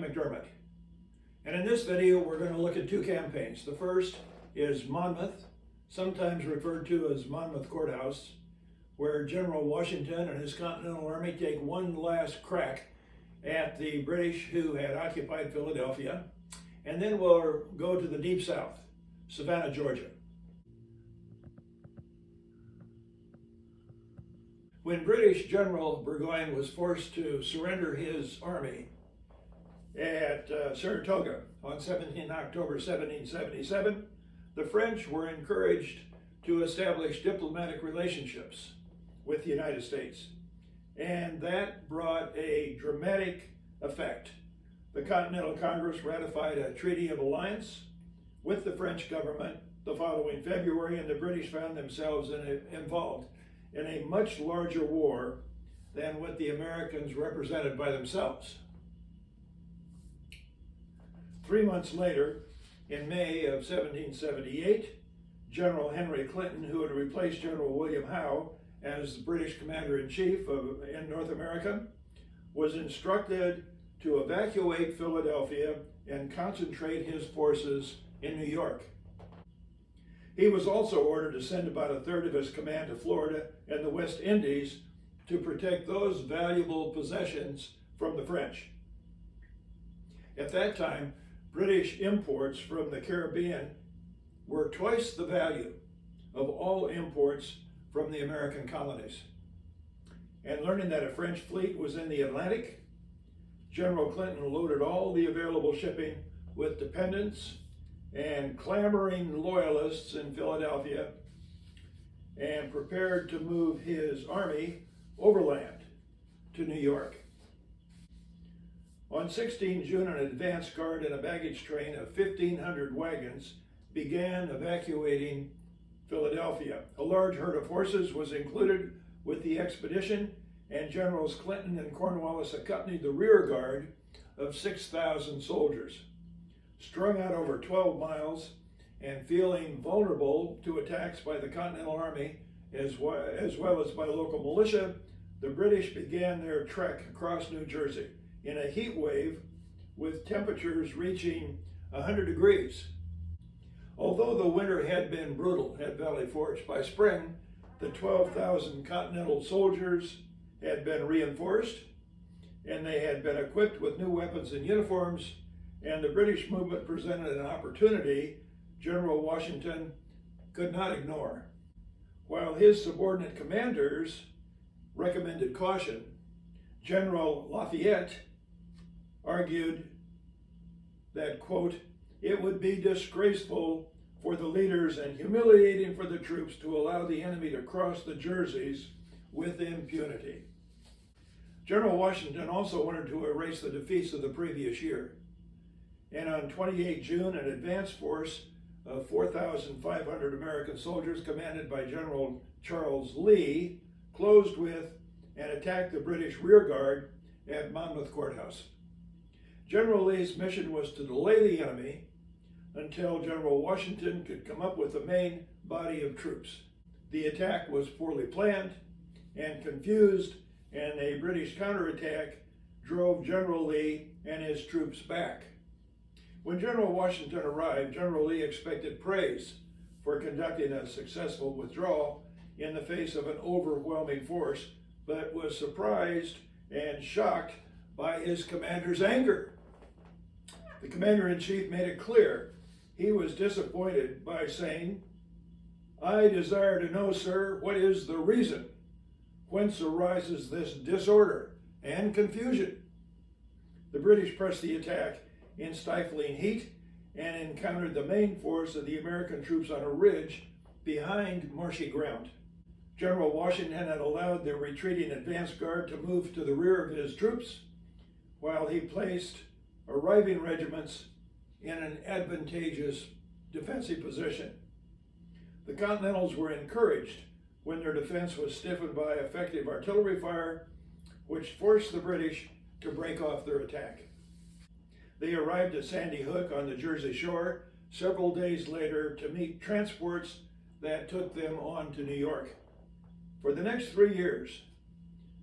McDermott, and in this video we're going to look at two campaigns. The first is Monmouth, sometimes referred to as Monmouth Courthouse, where General Washington and his Continental Army take one last crack at the British who had occupied Philadelphia, and then we'll go to the Deep South, Savannah, Georgia. When British General Burgoyne was forced to surrender his army at Saratoga on 17 October 1777, the French were encouraged to establish diplomatic relationships with the United States, and that brought a dramatic effect. The Continental Congress ratified a treaty of alliance with the French government the following February, and the British found themselves involved in a much larger war than what the Americans represented by themselves. 3 months later, in May of 1778, General Henry Clinton, who had replaced General William Howe as the British Commander-in-Chief in North America, was instructed to evacuate Philadelphia and concentrate his forces in New York. He was also ordered to send about a third of his command to Florida and the West Indies to protect those valuable possessions from the French. At that time, British imports from the Caribbean were twice the value of all imports from the American colonies. And learning that a French fleet was in the Atlantic, General Clinton loaded all the available shipping with dependents and clamoring loyalists in Philadelphia, and prepared to move his army overland to New York. On 16 June, an advance guard and a baggage train of 1,500 wagons began evacuating Philadelphia. A large herd of horses was included with the expedition, and Generals Clinton and Cornwallis accompanied the rear guard of 6,000 soldiers. Strung out over 12 miles and feeling vulnerable to attacks by the Continental Army as well as by local militia, the British began their trek across New Jersey in a heat wave with temperatures reaching 100 degrees. Although the winter had been brutal at Valley Forge, by spring, the 12,000 Continental soldiers had been reinforced, and they had been equipped with new weapons and uniforms, and the British movement presented an opportunity General Washington could not ignore. While his subordinate commanders recommended caution, General Lafayette argued that, quote, "It would be disgraceful for the leaders and humiliating for the troops to allow the enemy to cross the Jerseys with impunity." General Washington also wanted to erase the defeats of the previous year. And on 28 June, an advance force of 4,500 American soldiers, commanded by General Charles Lee, closed with and attacked the British rear guard at Monmouth Courthouse. General Lee's mission was to delay the enemy until General Washington could come up with a main body of troops. The attack was poorly planned and confused, and a British counterattack drove General Lee and his troops back. When General Washington arrived, General Lee expected praise for conducting a successful withdrawal in the face of an overwhelming force, but was surprised and shocked by his commander's anger. The commander-in-chief made it clear he was disappointed by saying, "I desire to know, sir, what is the reason? Whence arises this disorder and confusion?" The British pressed the attack in stifling heat and encountered the main force of the American troops on a ridge behind marshy ground. General Washington had allowed the retreating advance guard to move to the rear of his troops, while he placed arriving regiments in an advantageous defensive position. The Continentals were encouraged when their defense was stiffened by effective artillery fire, which forced the British to break off their attack. They arrived at Sandy Hook on the Jersey shore several days later to meet transports that took them on to New York. For the next 3 years,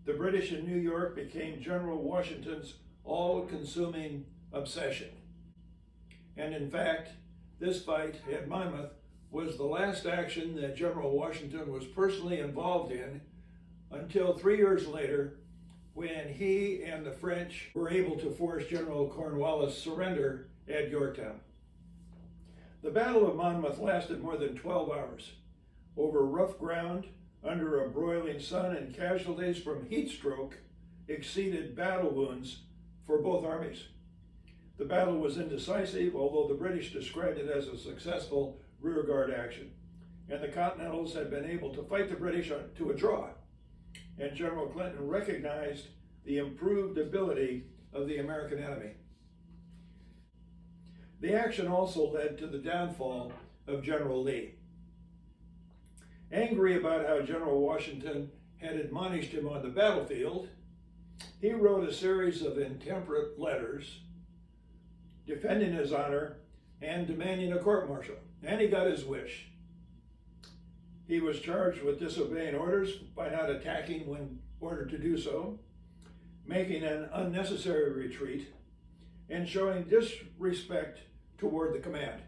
the British in New York became General Washington's all-consuming obsession. And in fact, this fight at Monmouth was the last action that General Washington was personally involved in until 3 years later, when he and the French were able to force General Cornwallis' surrender at Yorktown. The Battle of Monmouth lasted more than 12 hours, over rough ground, under a broiling sun, and casualties from heat stroke exceeded battle wounds for both armies. The battle was indecisive, although the British described it as a successful rearguard action, and the Continentals had been able to fight the British to a draw, and General Clinton recognized the improved ability of the American enemy. The action also led to the downfall of General Lee. Angry about how General Washington had admonished him on the battlefield, he wrote a series of intemperate letters defending his honor and demanding a court-martial, and he got his wish. He was charged with disobeying orders by not attacking when ordered to do so, making an unnecessary retreat, and showing disrespect toward the command.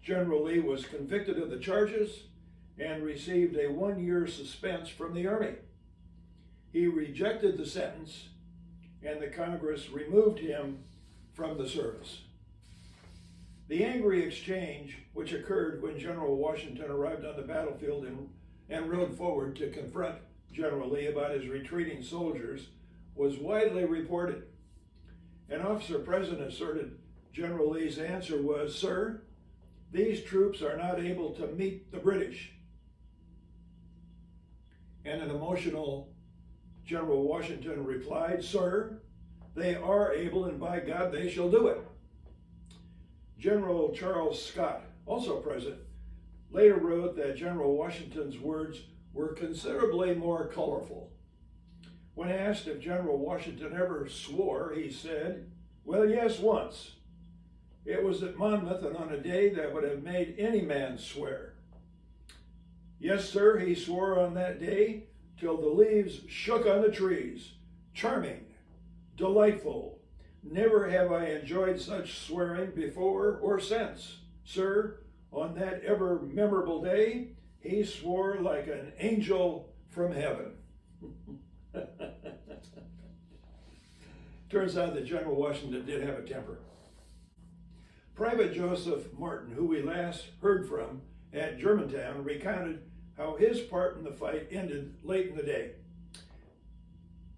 General Lee was convicted of the charges and received a 1-year suspense from the Army. He rejected the sentence, and the Congress removed him from the service. The angry exchange, which occurred when General Washington arrived on the battlefield and rode forward to confront General Lee about his retreating soldiers, was widely reported. An officer present asserted General Lee's answer was, "Sir, these troops are not able to meet the British." And an emotional General Washington replied, "Sir, they are able, and by God they shall do it." General Charles Scott, also present, later wrote that General Washington's words were considerably more colorful. When asked if General Washington ever swore, he said, "Well, yes, once. It was at Monmouth, and on a day that would have made any man swear. Yes, sir, he swore on that day till the leaves shook on the trees. Charming, delightful. Never have I enjoyed such swearing before or since. Sir, on that ever memorable day, he swore like an angel from heaven." Turns out that General Washington did have a temper. Private Joseph Martin, who we last heard from at Germantown, recounted how his part in the fight ended late in the day.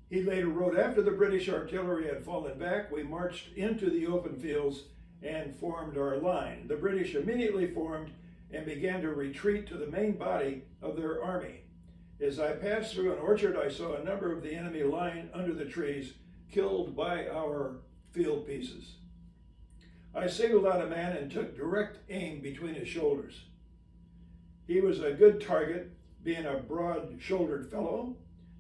He later wrote, "After the British artillery had fallen back, we marched into the open fields and formed our line. The British immediately formed and began to retreat to the main body of their army. As I passed through an orchard, I saw a number of the enemy lying under the trees, killed by our field pieces. I singled out a man and took direct aim between his shoulders. He was a good target, being a broad-shouldered fellow,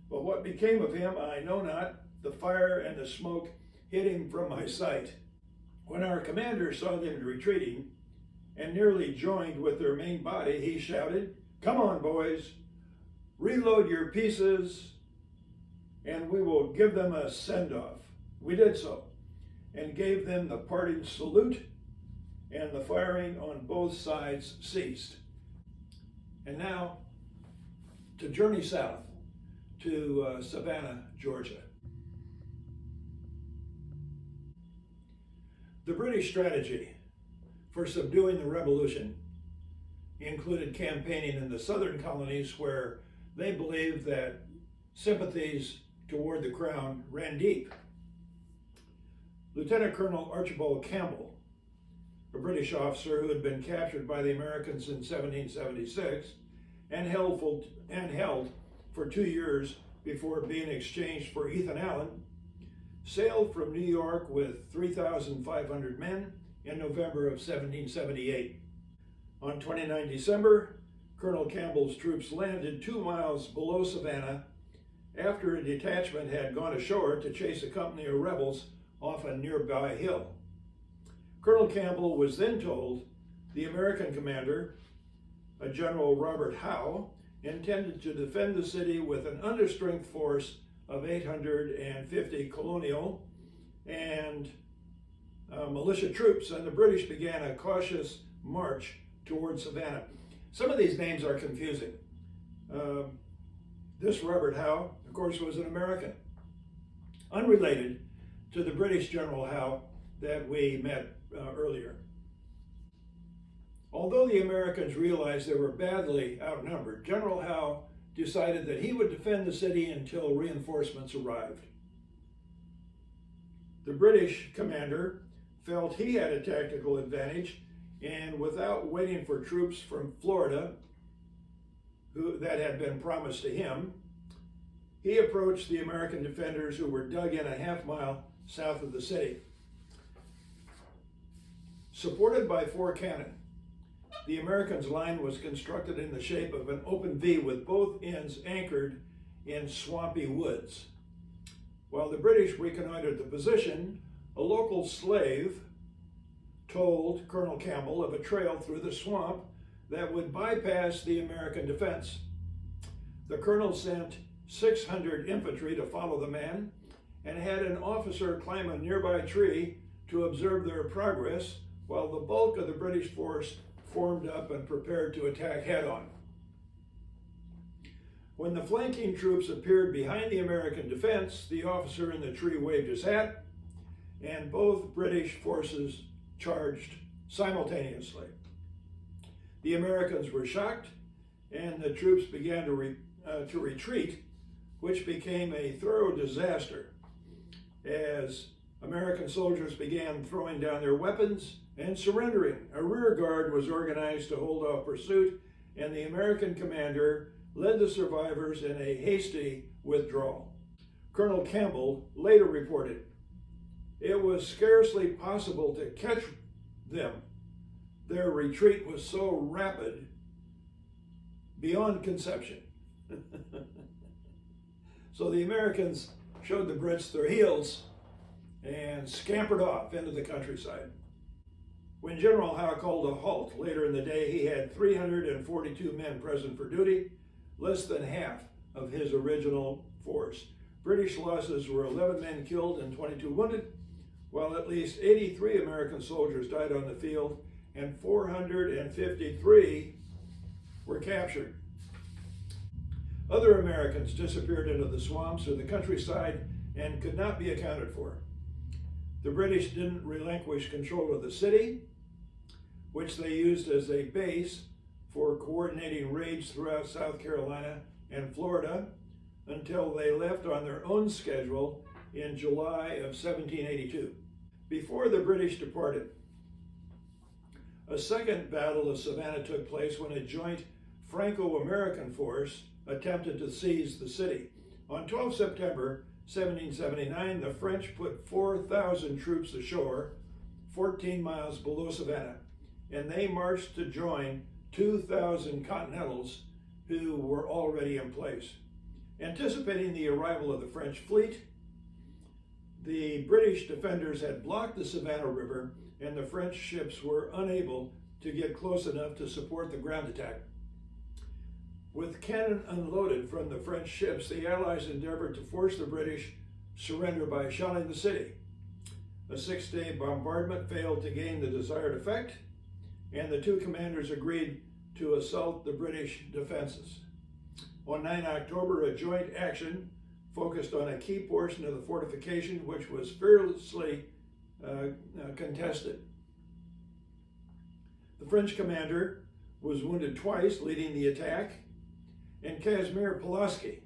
but what became of him I know not. The fire and the smoke hid him from my sight. When our commander saw them retreating and nearly joined with their main body, he shouted, 'Come on, boys, reload your pieces, and we will give them a send-off.' We did so, and gave them the parting salute, and the firing on both sides ceased." And now, to journey south to Savannah, Georgia. The British strategy for subduing the revolution included campaigning in the southern colonies, where they believed that sympathies toward the crown ran deep. Lieutenant Colonel Archibald Campbell, a British officer who had been captured by the Americans in 1776 and held for 2 years before being exchanged for Ethan Allen, sailed from New York with 3,500 men in November of 1778. On 29 December, Colonel Campbell's troops landed 2 miles below Savannah after a detachment had gone ashore to chase a company of rebels off a nearby hill. Colonel Campbell was then told the American commander, a General Robert Howe, intended to defend the city with an understrength force of 850 colonial and militia troops, and the British began a cautious march towards Savannah. Some of these names are confusing. This Robert Howe, of course, was an American, unrelated to the British General Howe that we met earlier. Although the Americans realized they were badly outnumbered, General Howe decided that he would defend the city until reinforcements arrived. The British commander felt he had a tactical advantage, and without waiting for troops from Florida that had been promised to him, he approached the American defenders who were dug in a half-mile south of the city. Supported by 4 cannon, the Americans' line was constructed in the shape of an open V with both ends anchored in swampy woods. While the British reconnoitered the position, a local slave told Colonel Campbell of a trail through the swamp that would bypass the American defense. The colonel sent 600 infantry to follow the man and had an officer climb a nearby tree to observe their progress while the bulk of the British force formed up and prepared to attack head-on. When the flanking troops appeared behind the American defense, the officer in the tree waved his hat, and both British forces charged simultaneously. The Americans were shocked, and the troops began to retreat, which became a thorough disaster as American soldiers began throwing down their weapons and surrendering. A rear guard was organized to hold off pursuit, and the American commander led the survivors in a hasty withdrawal. Colonel Campbell later reported, "It was scarcely possible to catch them. Their retreat was so rapid, beyond conception." So the Americans showed the Brits their heels and scampered off into the countryside. When General Howe called a halt later in the day, he had 342 men present for duty, less than half of his original force. British losses were 11 men killed and 22 wounded, while at least 83 American soldiers died on the field and 453 were captured. Other Americans disappeared into the swamps or the countryside and could not be accounted for. The British didn't relinquish control of the city, which they used as a base for coordinating raids throughout South Carolina and Florida until they left on their own schedule in July of 1782. Before the British departed, a second Battle of Savannah took place when a joint Franco-American force attempted to seize the city. On 12 September 1779, the French put 4,000 troops ashore 14 miles below Savannah, and they marched to join 2,000 Continentals who were already in place. Anticipating the arrival of the French fleet, the British defenders had blocked the Savannah River, and the French ships were unable to get close enough to support the ground attack. With cannon unloaded from the French ships, the Allies endeavored to force the British surrender by shelling the city. A 6-day bombardment failed to gain the desired effect, and the two commanders agreed to assault the British defenses. On 9 October, a joint action focused on a key portion of the fortification, which was fiercely contested. The French commander was wounded twice leading the attack, and Casimir Pulaski,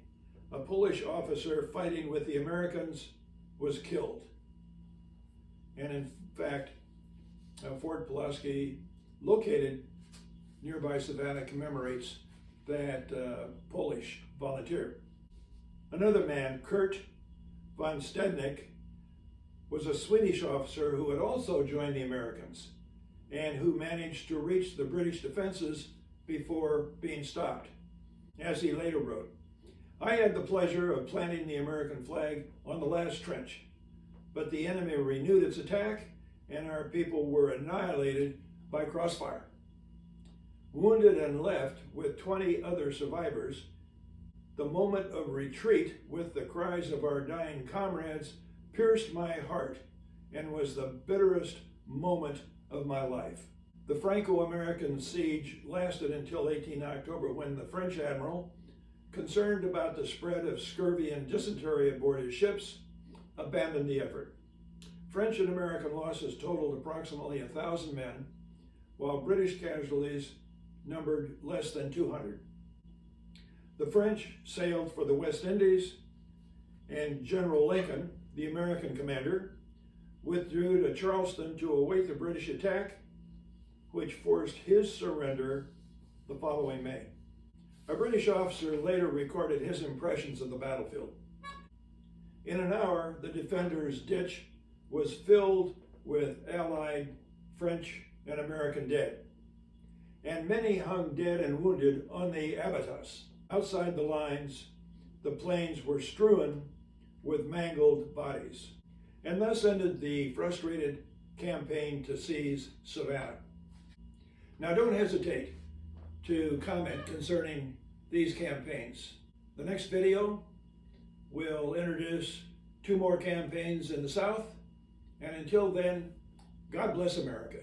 a Polish officer fighting with the Americans, was killed. And in fact, Fort Pulaski, located nearby Savannah, commemorates that Polish volunteer. Another man, Kurt von Stednick, was a Swedish officer who had also joined the Americans and who managed to reach the British defenses before being stopped. As he later wrote, "I had the pleasure of planting the American flag on the last trench, but the enemy renewed its attack and our people were annihilated by crossfire. Wounded and left with 20 other survivors, the moment of retreat with the cries of our dying comrades pierced my heart, and was the bitterest moment of my life. The Franco-American siege lasted until 18 October when the French admiral, concerned about the spread of scurvy and dysentery aboard his ships, abandoned the effort. French and American losses totaled approximately 1,000 men, while British casualties numbered less than 200. The French sailed for the West Indies, and General Lincoln, the American commander, withdrew to Charleston to await the British attack, which forced his surrender the following May. A British officer later recorded his impressions of the battlefield. In an hour, the defenders' ditch was filled with Allied, French, and American dead, and many hung dead and wounded on the abatis. Outside the lines, the plains were strewn with mangled bodies, and thus ended the frustrated campaign to seize Savannah. Now, don't hesitate to comment concerning these campaigns. The next video will introduce 2 more campaigns in the South, and until then, God bless America.